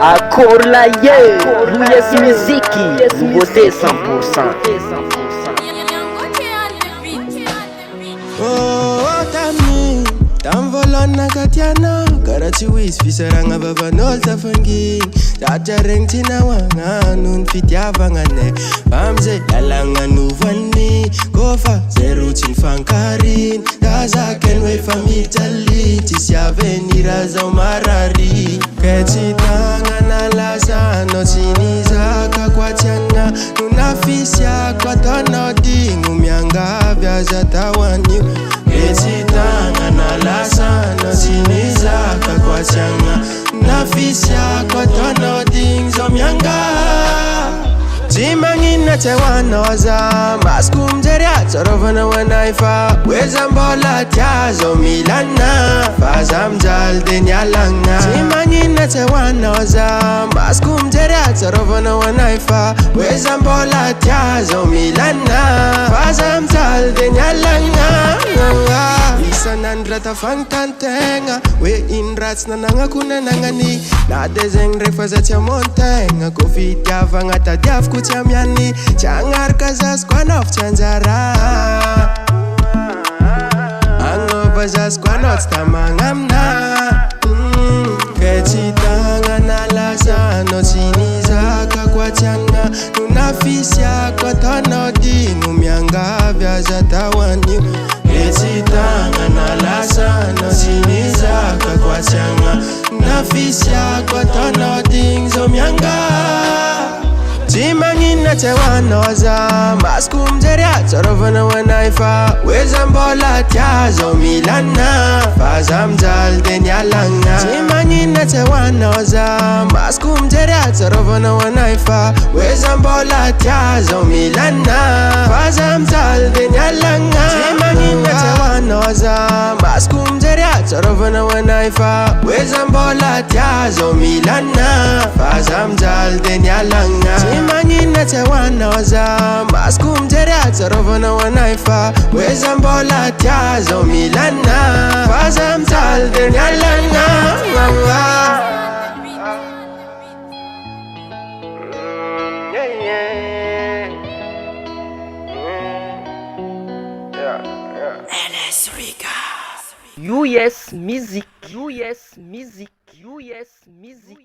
Akor la ye, Louis Miziki, nouveauté 100%. Oh, tamni, tamvolana katiana, karachi wis fisaranga babanol tafanging. Jajareng tinawanga nun fitiavangane, bamze alanga nuvani, kofa zerutin fankarin, daza kenwe famitali, tisiaveni raza marari, ketitanga nalasa no sinizaka kwa tianga, nunafisia kwa tonodi, ngumianga vyaza tawani. Ketitanga nalasa no sinizaka kwa tianga, nafisia kwa tonodi, zomyanga. Timangina tewanoza maskum jeria tsorovana wanaifa wezambola tiazo milana fazam jalde nyalanga. Timangina tewanoza maskum jeria tsorovana wanaifa wezambola tiazo milana fazam jalde nyalanga. Isanandra tafangtantenga we inrats na nanga kuna nangani na dezeng refazatia montenga kofit yavanga tadiaf kuchamiani changar kazas kwanof chanzara angobazas kwanot tamangamna kechitanga nalasa no sinizaka kwa changa nunafisia kwa tonodi ngumianga vyaza tawani. Ketitanga nalasa no sinizaka kwa changa nafisia kwa tonodi zomyanga. Timangina tewanoza maskum jeria tsorovana wanaifa wezambola tiazo milana fazam jalde nyalanga. Timangina tewanoza maskum jeria tsorovana wanaifa wezambola tiazo milana fazam jalde nyalanga. Timangina tewanoza maskum jeria tsorovana wanaifa wezambola tiazo milana fazam jalde nyalanga. Timangina tewanoza maskum jeria tsorovana wanaifa wezambola tiazo milana fazam jalde nyalanga. US Music, US Music, US Music.